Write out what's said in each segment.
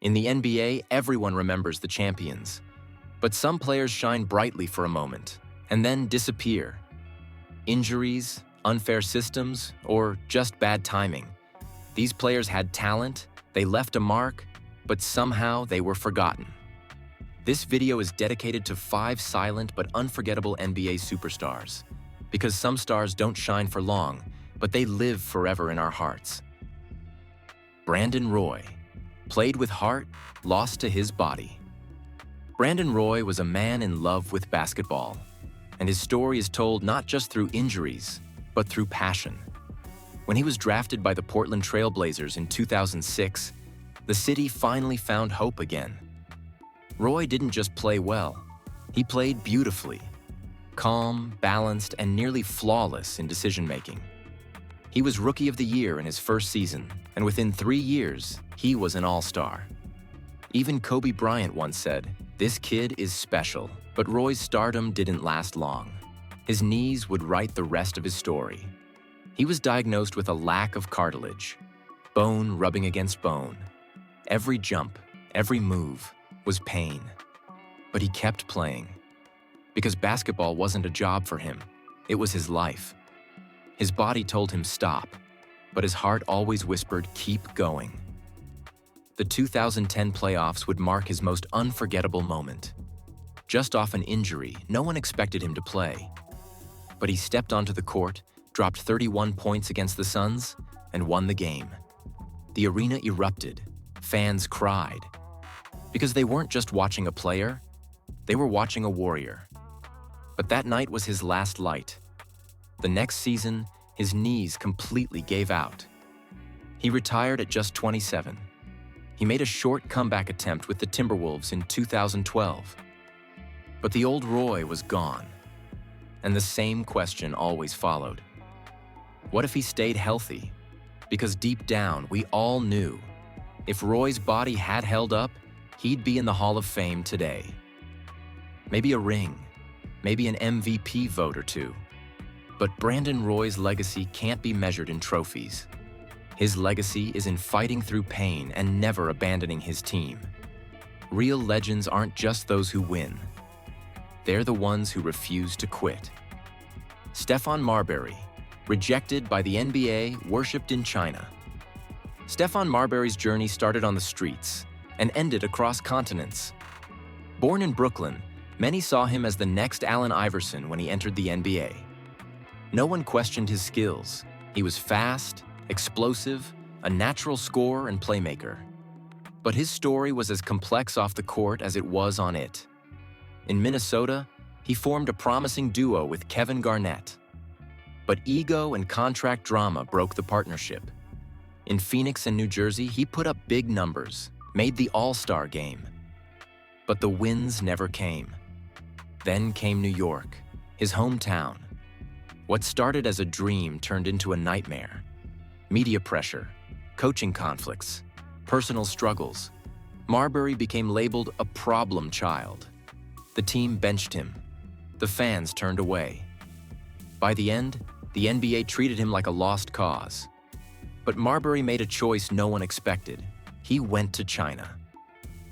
In the NBA, everyone remembers the champions. But some players shine brightly for a moment and then disappear. Injuries, unfair systems, or just bad timing. These players had talent, they left a mark, but somehow they were forgotten. This video is dedicated to 5 silent but unforgettable NBA superstars. Because some stars don't shine for long, but they live forever in our hearts. Brandon Roy. Played with heart, lost to his body. Brandon Roy was a man in love with basketball, and his story is told not just through injuries, but through passion. When he was drafted by the Portland Trail Blazers in 2006, the city finally found hope again. Roy didn't just play well, he played beautifully. Calm, balanced, and nearly flawless in decision-making. He was Rookie of the Year in his first season, and within 3 years, he was an all-star. Even Kobe Bryant once said, "This kid is special," but Roy's stardom didn't last long. His knees would write the rest of his story. He was diagnosed with a lack of cartilage, bone rubbing against bone. Every jump, every move was pain. But he kept playing. Because basketball wasn't a job for him, it was his life. His body told him stop, but his heart always whispered keep going. The 2010 playoffs would mark his most unforgettable moment. Just off an injury, no one expected him to play. But he stepped onto the court, dropped 31 points against the Suns, and won the game. The arena erupted. Fans cried. Because they weren't just watching a player, they were watching a warrior. But that night was his last light. The next season, his knees completely gave out. He retired at just 27. He made a short comeback attempt with the Timberwolves in 2012. But the old Roy was gone. And the same question always followed. What if he stayed healthy? Because deep down, we all knew, if Roy's body had held up, he'd be in the Hall of Fame today. Maybe a ring, maybe an MVP vote or two. But Brandon Roy's legacy can't be measured in trophies. His legacy is in fighting through pain and never abandoning his team. Real legends aren't just those who win. They're the ones who refuse to quit. Stephon Marbury, rejected by the NBA, worshipped in China. Stephon Marbury's journey started on the streets and ended across continents. Born in Brooklyn, many saw him as the next Allen Iverson when he entered the NBA. No one questioned his skills. He was fast, explosive, a natural scorer and playmaker. But his story was as complex off the court as it was on it. In Minnesota, he formed a promising duo with Kevin Garnett. But ego and contract drama broke the partnership. In Phoenix and New Jersey, he put up big numbers, made the All-Star game. But the wins never came. Then came New York, his hometown. What started as a dream turned into a nightmare. Media pressure, coaching conflicts, personal struggles. Marbury became labeled a problem child. The team benched him. The fans turned away. By the end, the NBA treated him like a lost cause. But Marbury made a choice no one expected. He went to China.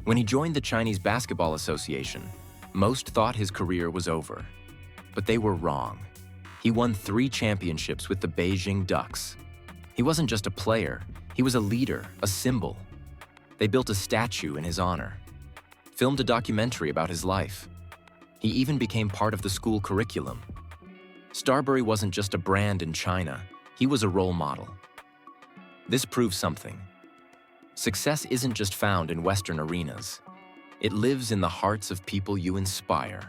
When he joined the Chinese Basketball Association, most thought his career was over. But they were wrong. He won 3 championships with the Beijing Ducks. He wasn't just a player, he was a leader, a symbol. They built a statue in his honor, filmed a documentary about his life. He even became part of the school curriculum. Marbury wasn't just a brand in China, he was a role model. This proves something. Success isn't just found in Western arenas. It lives in the hearts of people you inspire.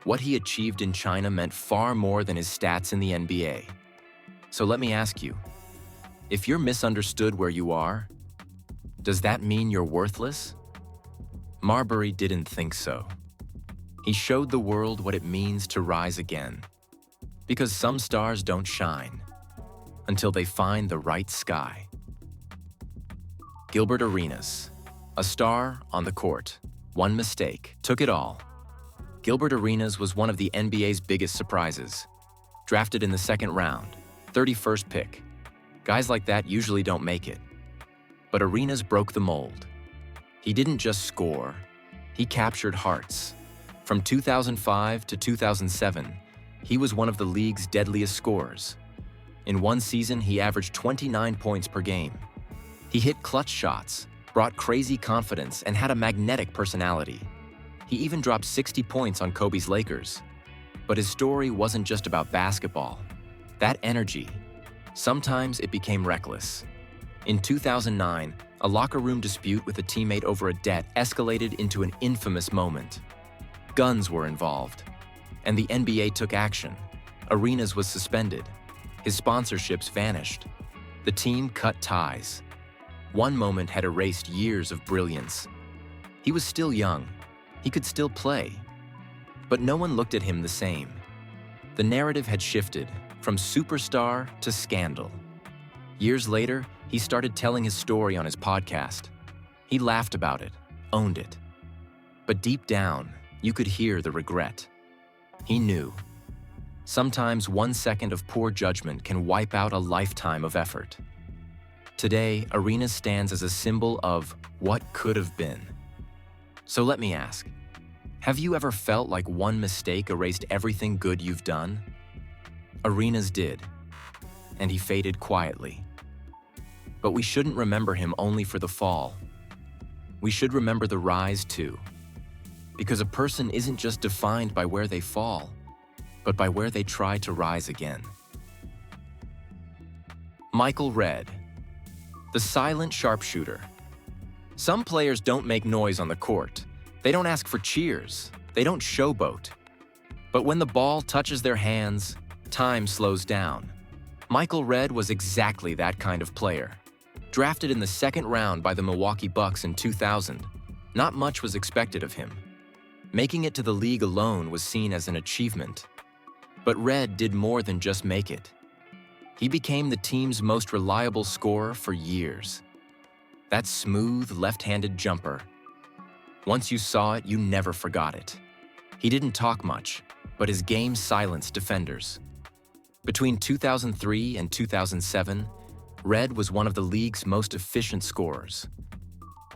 What he achieved in China meant far more than his stats in the NBA. So let me ask you, if you're misunderstood where you are, does that mean you're worthless? Marbury didn't think so. He showed the world what it means to rise again. Because some stars don't shine until they find the right sky. Gilbert Arenas, a star on the court. One mistake took it all. Gilbert Arenas was one of the NBA's biggest surprises. Drafted in the 2nd round, 31st pick. Guys like that usually don't make it. But Arenas broke the mold. He didn't just score, he captured hearts. From 2005 to 2007, he was one of the league's deadliest scorers. In one season, he averaged 29 points per game. He hit clutch shots, brought crazy confidence, and had a magnetic personality. He even dropped 60 points on Kobe's Lakers. But his story wasn't just about basketball. That energy, sometimes it became reckless. In 2009, a locker room dispute with a teammate over a debt escalated into an infamous moment. Guns were involved, and the NBA took action. Arenas was suspended. His sponsorships vanished. The team cut ties. One moment had erased years of brilliance. He was still young. He could still play. But no one looked at him the same. The narrative had shifted from superstar to scandal. Years later, he started telling his story on his podcast. He laughed about it, owned it. But deep down, you could hear the regret. He knew. Sometimes 1 second of poor judgment can wipe out a lifetime of effort. Today, Arenas stands as a symbol of what could have been. So let me ask, have you ever felt like one mistake erased everything good you've done? Arenas did, and he faded quietly. But we shouldn't remember him only for the fall. We should remember the rise too. Because a person isn't just defined by where they fall, but by where they try to rise again. Michael Redd, the silent sharpshooter. Some players don't make noise on the court. They don't ask for cheers. They don't showboat. But when the ball touches their hands, time slows down. Michael Redd was exactly that kind of player. Drafted in the second round by the Milwaukee Bucks in 2000, not much was expected of him. Making it to the league alone was seen as an achievement. But Redd did more than just make it. He became the team's most reliable scorer for years. That smooth, left-handed jumper. Once you saw it, you never forgot it. He didn't talk much, but his game silenced defenders. Between 2003 and 2007, Redd was one of the league's most efficient scorers.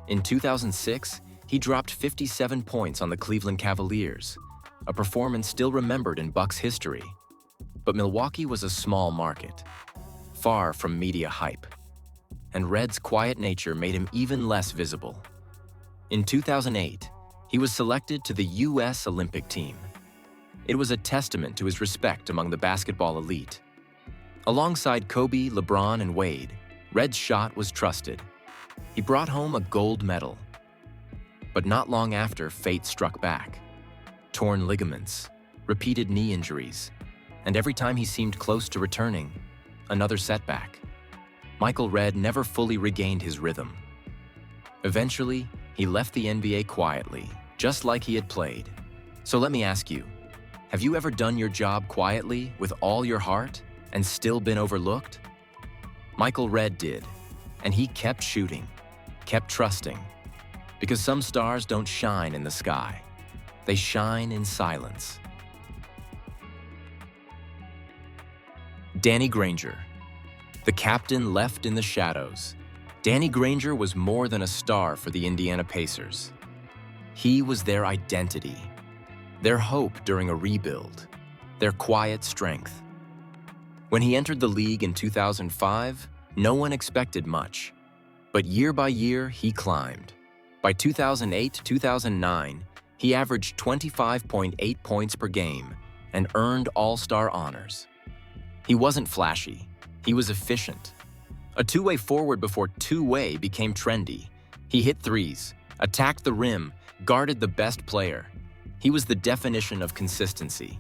In 2006, he dropped 57 points on the Cleveland Cavaliers, a performance still remembered in Bucks history. But Milwaukee was a small market, far from media hype, and Redd's quiet nature made him even less visible. In 2008, he was selected to the U.S. Olympic team. It was a testament to his respect among the basketball elite. Alongside Kobe, LeBron, and Wade, Redd's shot was trusted. He brought home a gold medal. But not long after, fate struck back. Torn ligaments, repeated knee injuries, and every time he seemed close to returning, another setback. Michael Redd never fully regained his rhythm. Eventually, he left the NBA quietly, just like he had played. So let me ask you, have you ever done your job quietly with all your heart and still been overlooked? Michael Redd did, and he kept shooting, kept trusting, because some stars don't shine in the sky. They shine in silence. Danny Granger, the captain left in the shadows. Danny Granger was more than a star for the Indiana Pacers. He was their identity, their hope during a rebuild, their quiet strength. When he entered the league in 2005, no one expected much. But year by year, he climbed. By 2008-2009, he averaged 25.8 points per game and earned All-Star honors. He wasn't flashy. He was efficient. A two-way forward before two-way became trendy. He hit threes, attacked the rim, guarded the best player. He was the definition of consistency.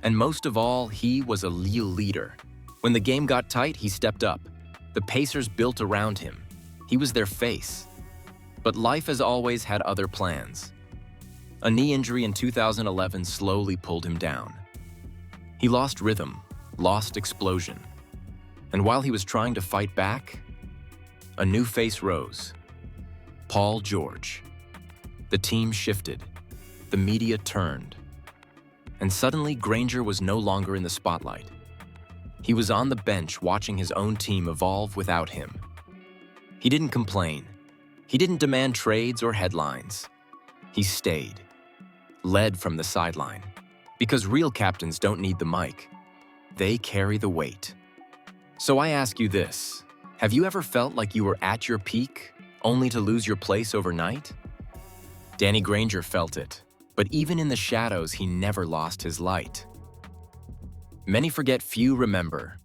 And most of all, he was a real leader. When the game got tight, he stepped up. The Pacers built around him. He was their face. But life, as always, had other plans. A knee injury in 2011 slowly pulled him down. He lost rhythm, lost explosion. And while he was trying to fight back, a new face rose. Paul George. The team shifted. The media turned. And suddenly, Granger was no longer in the spotlight. He was on the bench watching his own team evolve without him. He didn't complain. He didn't demand trades or headlines. He stayed, led from the sideline. Because real captains don't need the mic. They carry the weight. So I ask you this, have you ever felt like you were at your peak, only to lose your place overnight? Danny Granger felt it, but even in the shadows, he never lost his light. Many forget, few remember.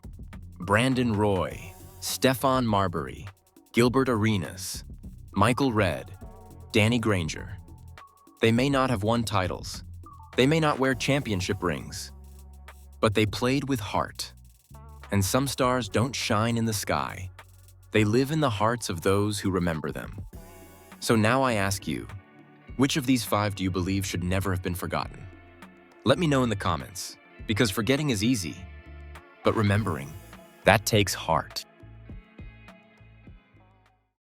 Brandon Roy, Stephon Marbury, Gilbert Arenas, Michael Redd, Danny Granger. They may not have won titles. They may not wear championship rings. But they played with heart. And some stars don't shine in the sky. They live in the hearts of those who remember them. So now I ask you, which of these 5 do you believe should never have been forgotten? Let me know in the comments, because forgetting is easy, but remembering, that takes heart.